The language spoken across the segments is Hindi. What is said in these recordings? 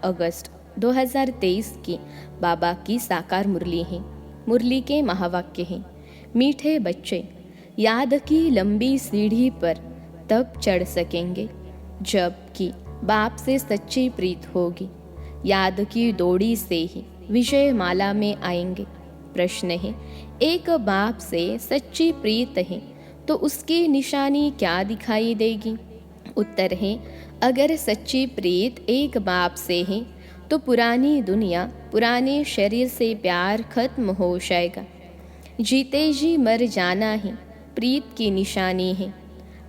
अगस्त 2023 की बाबा की साकार मुरली है। मुरली के महावाक्य हैं, मीठे बच्चे याद की लंबी सीढ़ी पर तब चढ़ सकेंगे जबकि बाप से सच्ची प्रीत होगी। याद की दौड़ी से ही विजय माला में आएंगे। प्रश्न है, एक बाप से सच्ची प्रीत है तो उसकी निशानी क्या दिखाई देगी? उत्तर है, अगर सच्ची प्रीत एक बाप से है तो पुरानी दुनिया, पुराने शरीर से प्यार खत्म हो जाएगा। जीते जी मर जाना ही प्रीत की निशानी है।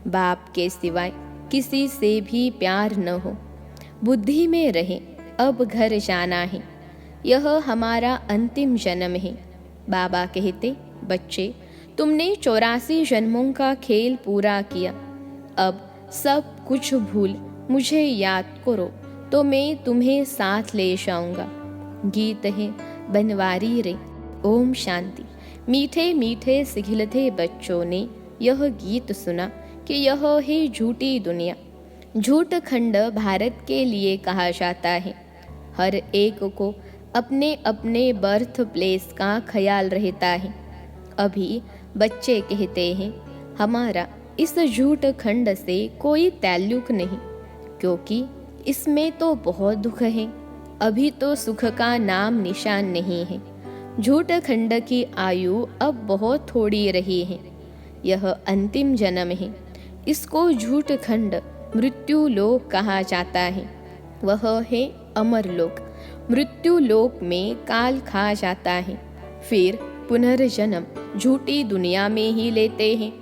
बाप के सिवाय किसी से भी प्यार न हो, बुद्धि में रहे अब घर जाना है, यह हमारा अंतिम जन्म है। बाबा कहते, बच्चे तुमने 84 जन्मों का खेल पूरा किया, अब सब कुछ भूल मुझे याद करो तो मैं तुम्हें साथ ले जाऊंगा। गीत है बनवारी रे, ओम शांति। मीठे मीठे सिखिलते बच्चों ने यह गीत सुना कि यह है झूठी दुनिया। झूठ खंड भारत के लिए कहा जाता है। हर एक को अपने अपने बर्थ प्लेस का ख्याल रहता है। अभी बच्चे कहते हैं, हमारा इस झूठ खंड से कोई ताल्लुक नहीं, क्योंकि इसमें तो बहुत दुख है। अभी तो सुख का नाम निशान नहीं है। झूठ खंड की आयु अब बहुत थोड़ी रही है। यह अंतिम जन्म है। इसको झूठ खंड मृत्यु लोक कहा जाता है। वह है अमर लोक। मृत्यु लोक में काल खा जाता है, फिर पुनर्जन्म झूठी दुनिया में ही लेते हैं।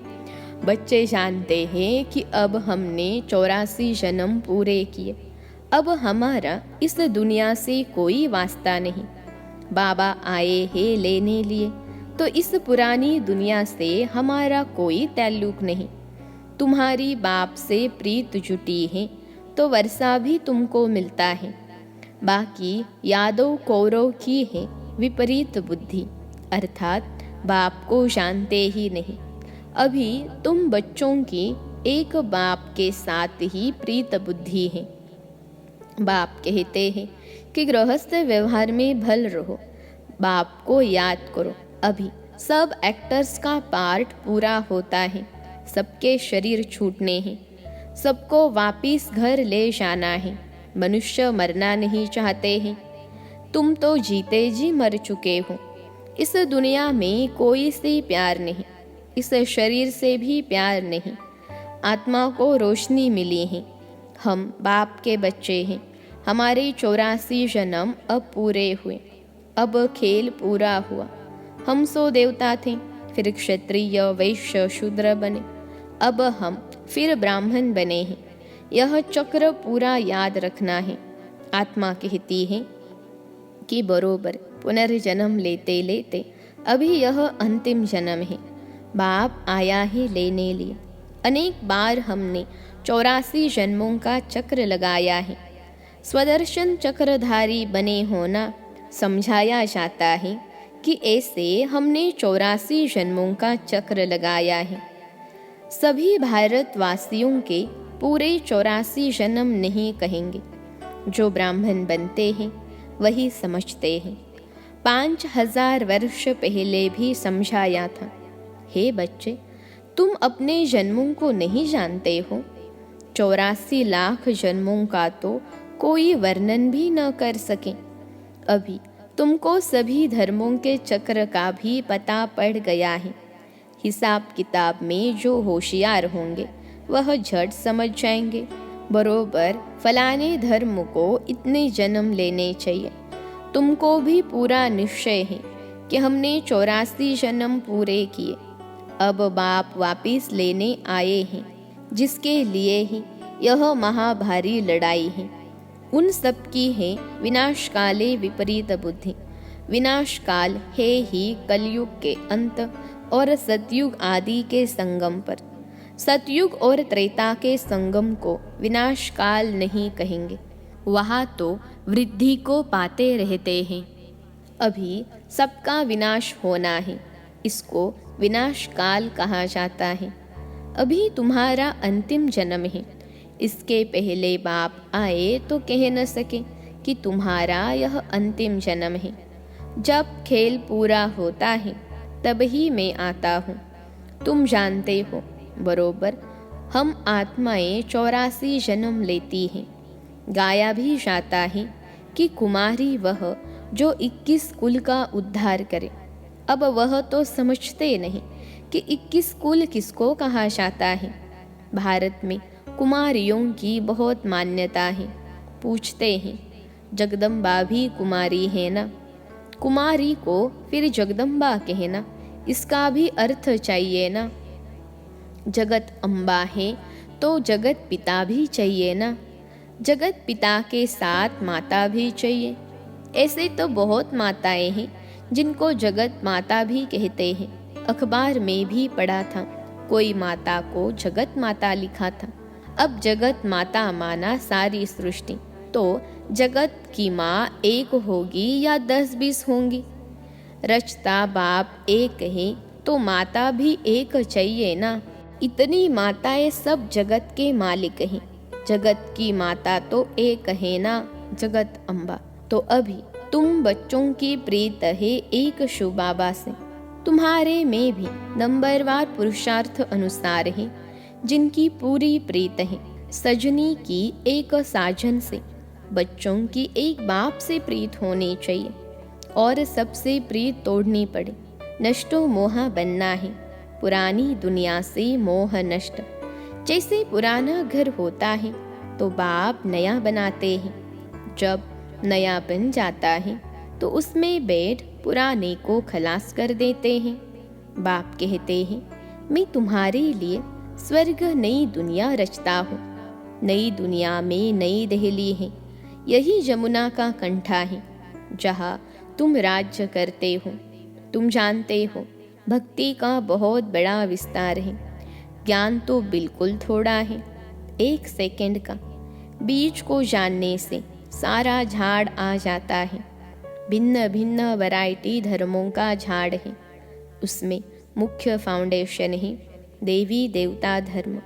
बच्चे जानते हैं कि अब हमने 84 जन्म पूरे किए, अब हमारा इस दुनिया से कोई वास्ता नहीं। बाबा आए हैं लेने लिए, तो इस पुरानी दुनिया से हमारा कोई ताल्लुक नहीं। तुम्हारी बाप से प्रीत जुटी है तो वर्षा भी तुमको मिलता है। बाकी यादव कौरव की है विपरीत बुद्धि, अर्थात बाप को जानते ही नहीं। अभी तुम बच्चों की एक बाप के साथ ही प्रीत बुद्धि है। बाप कहते हैं कि गृहस्थ व्यवहार में भल रहो, बाप को याद करो। अभी सब एक्टर्स का पार्ट पूरा होता है, सबके शरीर छूटने हैं, सबको वापिस घर ले जाना है। मनुष्य मरना नहीं चाहते हैं। तुम तो जीते जी मर चुके हो। इस दुनिया में कोई से प्यार नहीं, इस शरीर से भी प्यार नहीं। आत्मा को रोशनी मिली है। हम बाप के बच्चे हैं। हमारे 84 जन्म अब पूरे हुए, अब खेल पूरा हुआ। हम सो देवता थे, फिर क्षत्रिय वैश्य शूद्र बने, अब हम फिर ब्राह्मण बने हैं। यह चक्र पूरा याद रखना है। आत्मा कहती है कि बरोबर पुनर्जन्म लेते लेते अभी यह अंतिम जन्म है। बाप आया है लेने लिए। अनेक बार हमने 84 जन्मों का चक्र लगाया है। स्वदर्शन चक्रधारी बने होना समझाया जाता है कि ऐसे हमने 84 जन्मों का चक्र लगाया है। सभी भारतवासियों के पूरे 84 जन्म नहीं कहेंगे। जो ब्राह्मण बनते हैं वही समझते हैं। 5000 वर्ष पहले भी समझाया था, हे बच्चे तुम अपने जन्मों को नहीं जानते हो। 84 लाख जन्मों का तो कोई वर्णन भी न कर सके। अभी तुमको सभी धर्मों के चक्र का भी पता पड़ गया है। हिसाब किताब में जो होशियार होंगे वह झट समझ जाएंगे, बरोबर फलाने धर्म को इतने जन्म लेने चाहिए। तुमको भी पूरा निश्चय है कि हमने 84 जन्म पूरे किए। अब बाप वापिस लेने आए हैं, जिसके लिए ही यह महाभारी लड़ाई है। उन सब की है विनाश काले विपरीत बुद्धि। विनाश काल है ही कलयुग के अंत और सतयुग आदि के संगम पर। सतयुग और त्रेता के संगम को विनाश काल नहीं कहेंगे, वहाँ तो वृद्धि को पाते रहते हैं। अभी सबका विनाश होना है, इसको विनाश काल कहा जाता है। अभी तुम्हारा अंतिम जन्म है। इसके पहले बाप आए तो कह न सके कि तुम्हारा यह अंतिम जन्म है। जब खेल पूरा होता है तब ही मैं आता हूँ। तुम जानते हो बरोबर, हम आत्माएं 84 जन्म लेती हैं। गाया भी जाता है कि कुमारी वह जो 21 कुल का उद्धार करे। अब वह तो समझते नहीं कि 21 कुल किसको कहा जाता है। भारत में कुमारियों की बहुत मान्यता है। पूछते हैं, जगदम्बा भी कुमारी है ना? कुमारी को फिर जगदम्बा कहना, इसका भी अर्थ चाहिए ना। जगत अम्बा है तो जगत पिता भी चाहिए ना। जगत पिता के साथ माता भी चाहिए। ऐसे तो बहुत माताएं हैं जिनको जगत माता भी कहते हैं। अखबार में भी पढ़ा था, कोई माता को जगत माता लिखा था। अब जगत माता माना सारी सृष्टि, तो जगत की माँ एक होगी या 10-20 होंगी? रचता बाप एक है तो माता भी एक चाहिए ना। इतनी माताएं सब जगत के मालिक हैं। जगत की माता तो एक है ना, जगत अम्बा। तो अभी तुम बच्चों की प्रीत है एक शिव बाबा से। तुम्हारे में भी नंबरवार पुरुषार्थ अनुसार है जिनकी पूरी प्रीत है। सजनी की एक साजन से, बच्चों की एक बाप से प्रीत होनी चाहिए और सबसे प्रीत तोड़नी पड़े। नष्टो मोह बनना है, पुरानी दुनिया से मोह नष्ट। जैसे पुराना घर होता है तो बाप नया बनाते हैं। जब नया बन जाता है तो उसमें बैठ पुराने को खलास कर देते हैं। बाप कहते हैं, मैं तुम्हारे लिए स्वर्ग नई दुनिया रचता हूँ। नई दुनिया में नई दहली है। यही जमुना का कंठा है जहाँ तुम राज्य करते हो। तुम जानते हो भक्ति का बहुत बड़ा विस्तार है, ज्ञान तो बिल्कुल थोड़ा है। 1 सेकंड का बीज को जानने से सारा झाड़ आ जाता है। भिन्न भिन्न वैरायटी धर्मों का झाड़ है। उसमें मुख्य फाउंडेशन है देवी देवता धर्म।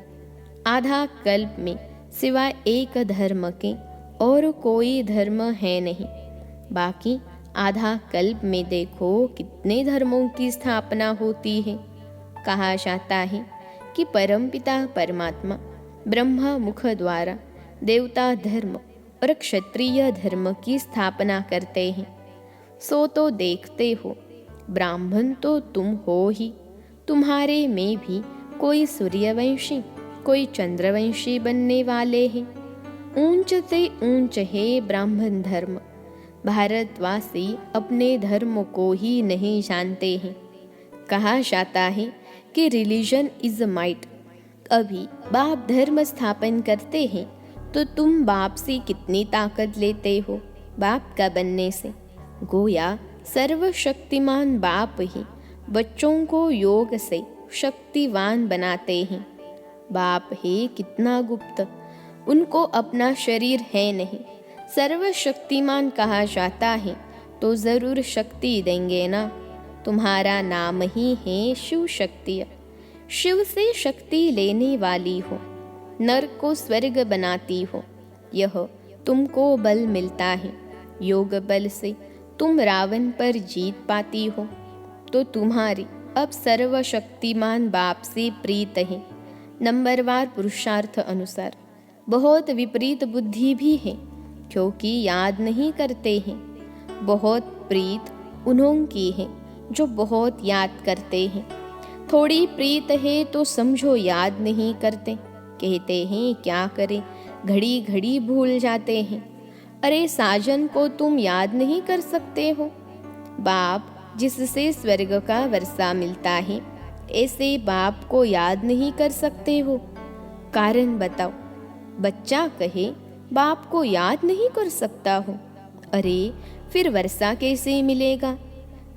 आधा कल्प में सिवाय एक धर्म के और कोई धर्म है नहीं। बाकी आधा कल्प में देखो कितने धर्मों की स्थापना होती है। कहा जाता है कि परमपिता परमात्मा ब्रह्मा मुख द्वारा देवता धर्म और क्षत्रिय धर्म की स्थापना करते हैं। सो तो देखते हो, ब्राह्मण तो तुम हो ही। तुम्हारे में भी कोई सूर्यवंशी, कोई चंद्रवंशी बनने वाले हैं। ऊंच से ऊंच है ब्राह्मण धर्म। भारतवासी अपने धर्म को ही नहीं जानते हैं। कहा जाता है कि रिलीजन इज माइट। अभी बाप धर्म स्थापन करते हैं तो तुम बाप से कितनी ताकत लेते हो बाप का बनने से। गोया सर्वशक्तिमान बाप ही बच्चों को योग से शक्तिवान बनाते हैं। बाप है कितना गुप्त, उनको अपना शरीर है नहीं। सर्वशक्तिमान कहा जाता है तो जरूर शक्ति देंगे ना। तुम्हारा नाम ही है शिव शक्ति। शिव से शक्ति लेने वाली हो, नर को स्वर्ग बनाती हो। यह तुमको बल मिलता है। योग बल से तुम रावण पर जीत पाती हो। तो तुम्हारी अब सर्वशक्तिमान बाप से प्रीत है। नंबरवार पुरुषार्थ अनुसार बहुत विपरीत बुद्धि भी है, क्योंकि याद नहीं करते हैं। बहुत प्रीत उन्हों की है जो बहुत याद करते हैं। थोड़ी प्रीत है तो समझो याद नहीं करते। कहते हैं क्या करें, घड़ी घड़ी भूल जाते हैं। अरे साजन को तुम याद नहीं कर सकते हो। बाप जिससे स्वर्ग का वर्षा मिलता है, ऐसे बाप को याद नहीं कर सकते हो। कारण बताओ। बच्चा कहे बाप को याद नहीं कर सकता हूँ। अरे फिर वर्षा कैसे मिलेगा?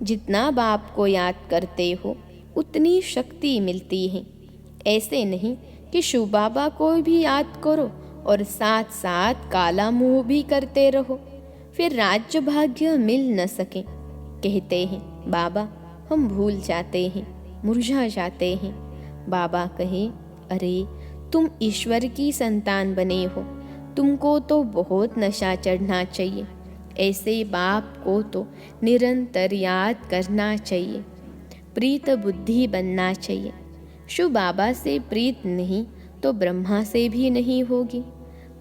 जितना बाप को याद करते हो उतनी शक्ति मिलती है। ऐसे नहीं कि शिव बाबा को भी याद करो और साथ साथ काला मुंह भी करते रहो, फिर राज्य भाग्य मिल न सके। कहते हैं बाबा हम भूल जाते हैं, मुरझा जाते हैं। बाबा कहे अरे तुम ईश्वर की संतान बने हो, तुमको तो बहुत नशा चढ़ना चाहिए। ऐसे बाप को तो निरंतर याद करना चाहिए, प्रीत बुद्धि बनना चाहिए। शिव बाबा से प्रीत नहीं तो ब्रह्मा से भी नहीं होगी।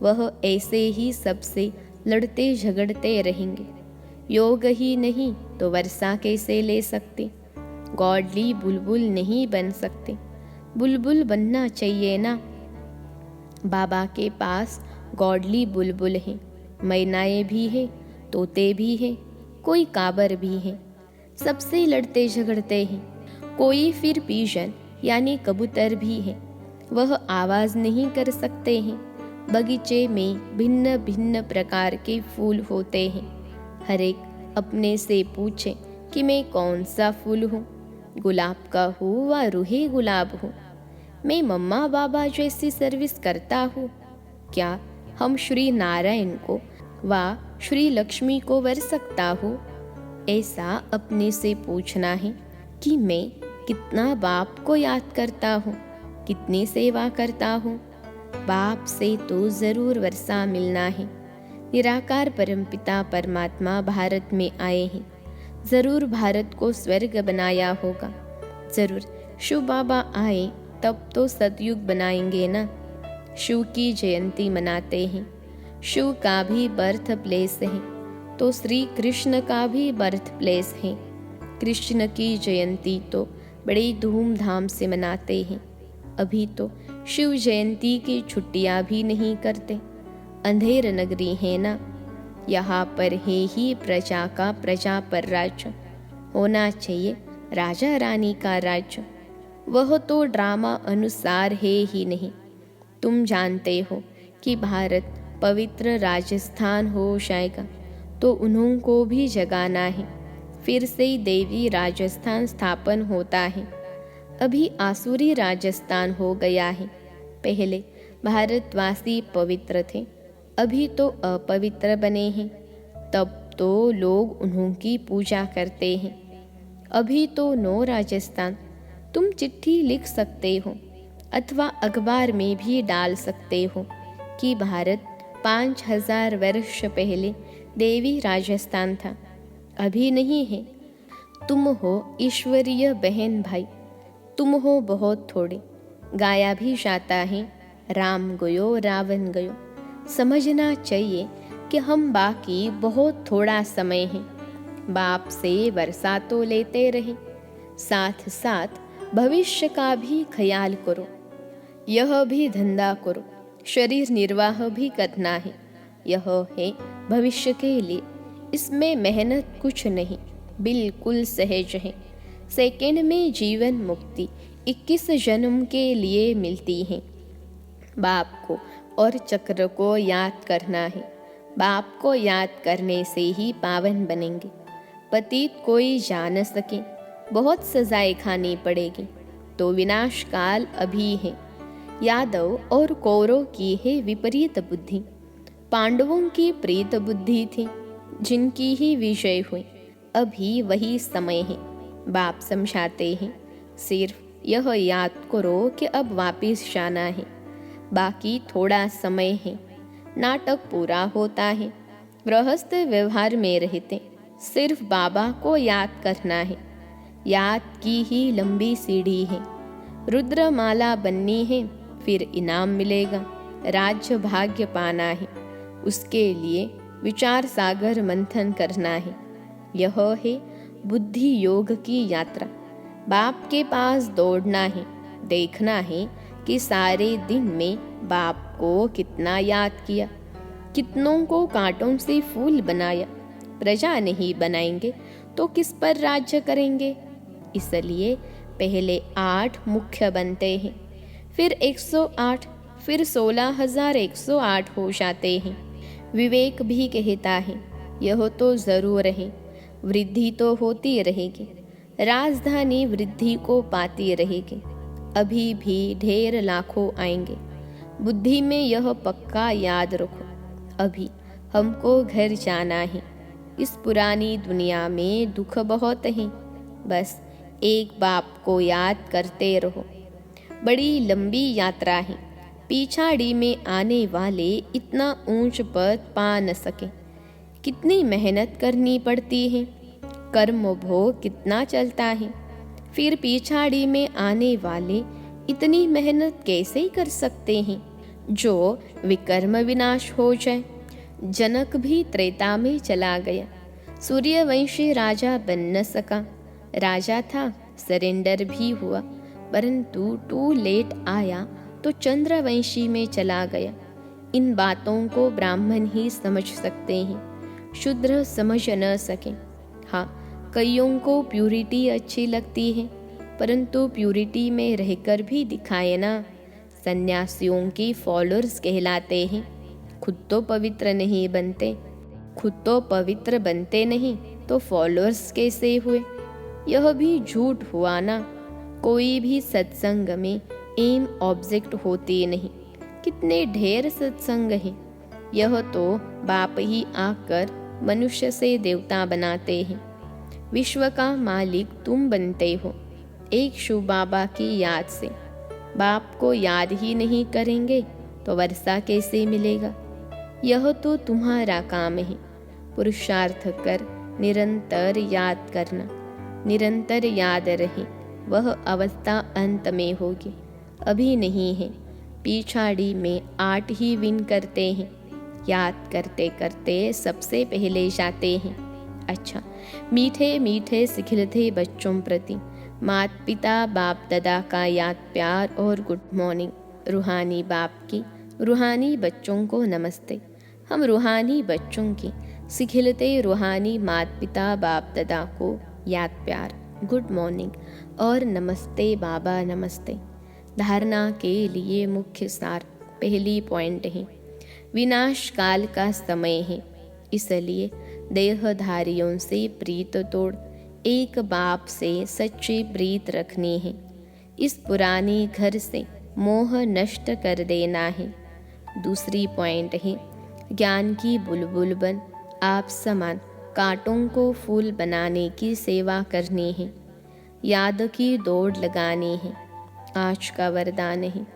वह ऐसे ही सबसे लड़ते झगड़ते रहेंगे। योग ही नहीं तो वर्षा कैसे ले सकते? गॉडली बुलबुल नहीं बन सकते। बुलबुल बनना चाहिए ना। बाबा के पास गॉडली बुलबुल हैं, मैनाएं भी हैं, तोते भी हैं, कोई काबर भी हैं। सबसे लड़ते झगड़ते हैं। कोई फिर पीजन यानी कबूतर भी है, वह आवाज़ नहीं कर सकते हैं। बगीचे में भिन्न भिन्न प्रकार के फूल होते हैं। हर एक अपने से पूछे कि मैं कौन सा फूल हूँ, गुलाब का हूँ व रूहे गुलाब हूँ। मैं मम्मा बाबा जैसी सर्विस करता हूँ क्या? हम श्री नारायण को व श्री लक्ष्मी को वर सकता हूँ? ऐसा अपने से पूछना है कि मैं कितना बाप को याद करता हूँ, कितनी सेवा करता हूँ। बाप से तो ज़रूर वर्षा मिलना है। निराकार परमपिता परमात्मा भारत में आए हैं, ज़रूर भारत को स्वर्ग बनाया होगा। ज़रूर शिव बाबा आए तब तो सतयुग बनाएंगे ना। शिव की जयंती मनाते हैं। शिव का भी बर्थ प्लेस है तो श्री कृष्ण का भी बर्थ प्लेस है। कृष्ण की जयंती तो बड़ी धूमधाम से मनाते हैं। अभी तो शिव जयंती की छुट्टियां भी नहीं करते। अंधेर नगरी है ना, यहाँ पर है ही प्रजा का प्रजा पर राज्य। होना चाहिए राजा रानी का राज्य। वह तो ड्रामा अनुसार है ही नहीं। तुम जानते हो कि भारत पवित्र राजस्थान हो जाएगा तो उन्हों को भी जगाना है। फिर से देवी राजस्थान स्थापन होता है। अभी आसुरी राजस्थान हो गया है। पहले भारतवासी पवित्र थे, अभी तो अपवित्र बने हैं। तब तो लोग उन्हों की पूजा करते हैं। अभी तो नो राजस्थान। तुम चिट्ठी लिख सकते हो अथवा अखबार में भी डाल सकते हो कि भारत 5000 वर्ष पहले देवी राजस्थान था। अभी नहीं है। तुम हो ईश्वरीय बहन भाई, तुम हो बहुत थोड़े। गाया भी जाता है राम गयो रावण गयो। समझना चाहिए कि हम बाकी बहुत थोड़ा समय है। बाप से वर्षा तो लेते रहे, साथ साथ भविष्य का भी ख्याल करो। यह भी धंधा करो, शरीर निर्वाह भी करना है। यह है भविष्य के लिए। इसमें मेहनत कुछ नहीं, बिल्कुल सहज है। सेकंड में जीवन मुक्ति 21 जन्म के लिए मिलती है। बाप को और चक्र को याद करना है। बाप को याद करने से ही पावन बनेंगे। पतित कोई जा न सके, बहुत सजाएं खानी पड़ेगी। तो विनाश काल अभी है। यादव और कौरव की है विपरीत बुद्धि। पांडवों की प्रीत बुद्धि थी, जिनकी ही विजय हुई। अभी वही समय है। बाप समझाते हैं, सिर्फ यह याद करो कि अब वापिस जाना है। बाकी थोड़ा समय है। नाटक पूरा होता है। गृहस्थ व्यवहार में रहते सिर्फ बाबा को याद करना है। याद की ही लंबी सीढ़ी है। रुद्रमाला बननी है, फिर इनाम मिलेगा। राज्य भाग्य पाना है, उसके लिए विचार सागर मंथन करना है। यह है बुद्धि योग की यात्रा। बाप के पास दौड़ना है, देखना है कि सारे दिन में बाप को कितना याद किया, कितनों को कांटों से फूल बनाया। प्रजा नहीं बनाएंगे तो किस पर राज्य करेंगे? इसलिए पहले 8 मुख्य बनते हैं, फिर 108, फिर 16,108 हो जाते हैं। विवेक भी कहता है यह तो जरूर है, वृद्धि तो होती रहेगी। राजधानी वृद्धि को पाती रहेगी। अभी भी ढेर लाखों आएंगे। बुद्धि में यह पक्का याद रखो, अभी हमको घर जाना है। इस पुरानी दुनिया में दुख बहुत है, बस एक बाप को याद करते रहो। बड़ी लंबी यात्रा है। पिछाड़ी में आने वाले इतना ऊंच पद पा न सके। कितनी मेहनत करनी पड़ती है, कर्म भोग कितना चलता है, फिर पिछाड़ी में आने वाले इतनी मेहनत कैसे कर सकते हैं जो विकर्म विनाश हो जाए। जनक भी त्रेता में चला गया, सूर्यवंशी राजा बन न सका। राजा था, सरेंडर भी हुआ, परंतु टू लेट आया तो चंद्रवंशी में चला गया। इन बातों को ब्राह्मण ही समझ सकते हैं, शूद्र समझ न सके। हाँ, कईयों को प्यूरिटी अच्छी लगती है, परंतु प्यूरिटी में रहकर भी दिखाए ना। सन्यासियों की फॉलोअर्स कहलाते हैं, खुद तो पवित्र नहीं बनते। खुद तो पवित्र बनते नहीं तो फॉलोअर्स कैसे हुए? यह भी झूठ हुआ ना। कोई भी सत्संग में एम ऑब्जेक्ट होती नहीं। कितने ढेर सत्संग हैं। यह तो बाप ही आकर मनुष्य से देवता बनाते हैं। विश्व का मालिक तुम बनते हो एक शिव बाबा की याद से। बाप को याद ही नहीं करेंगे तो वर्षा कैसे मिलेगा? यह तो तुम्हारा काम है। पुरुषार्थ कर निरंतर याद करना, निरंतर याद रहे। वह अवस्था अंत में होगी, अभी नहीं है। पिछाड़ी में 8 ही विन करते हैं, याद करते करते सबसे पहले जाते हैं। अच्छा, मीठे मीठे सिखिलते बच्चों प्रति मात पिता बाप दादा का याद प्यार और गुड मॉर्निंग। रूहानी बाप की रूहानी बच्चों को नमस्ते। हम रूहानी बच्चों की सिखिलते रूहानी मात पिता बाप दादा को याद प्यार, गुड मॉर्निंग और नमस्ते बाबा नमस्ते। धारणा के लिए मुख्य सार पहली पॉइंट है, विनाश काल का समय है, इसलिए देहधारियों से प्रीत तोड़ एक बाप से सच्ची प्रीत रखनी है। इस पुराने घर से मोह नष्ट कर देना है। दूसरी पॉइंट है, ज्ञान की बुलबुल बन आप समान कांटों को फूल बनाने की सेवा करनी है। याद की दौड़ लगानी है। आज का वरदान है,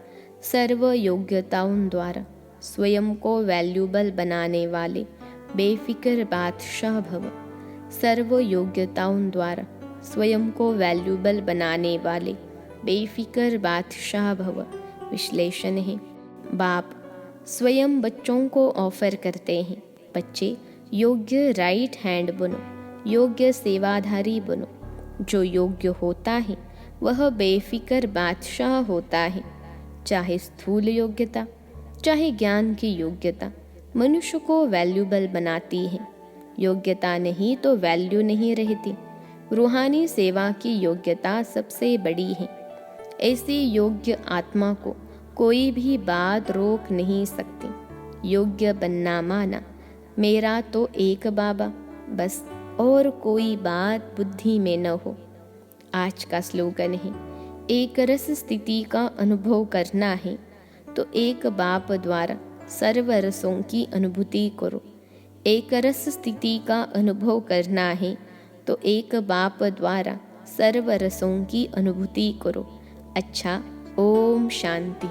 सर्व योग्यताओं द्वारा स्वयं को वैल्यूबल बनाने वाले बेफिक्र बादशाह भव। सर्व योग्यताओं द्वारा स्वयं को वैल्यूबल बनाने वाले बेफिक्र बादशाह भव। विश्लेषण है, बाप स्वयं बच्चों को ऑफर करते हैं, बच्चे योग्य राइट हैंड बनो, योग्य सेवाधारी बनो। जो योग्य होता है वह बेफिक्र बादशाह होता है। चाहे स्थूल योग्यता चाहे ज्ञान की योग्यता मनुष्य को वैल्यूबल बनाती है। योग्यता नहीं तो वैल्यू नहीं रहती। रूहानी सेवा की योग्यता सबसे बड़ी है। ऐसी योग्य आत्मा को कोई भी बात रोक नहीं सकती। योग्य बनना माना, मेरा तो एक बाबा बस, और कोई बात बुद्धि में न हो। आज का स्लोगन है, एक रस स्थिति का अनुभव करना है तो एक बाप द्वारा सर्व रसों की अनुभूति करो। एक रस स्थिति का अनुभव करना है तो एक बाप द्वारा सर्व रसों की अनुभूति करो। अच्छा, ओम शांति।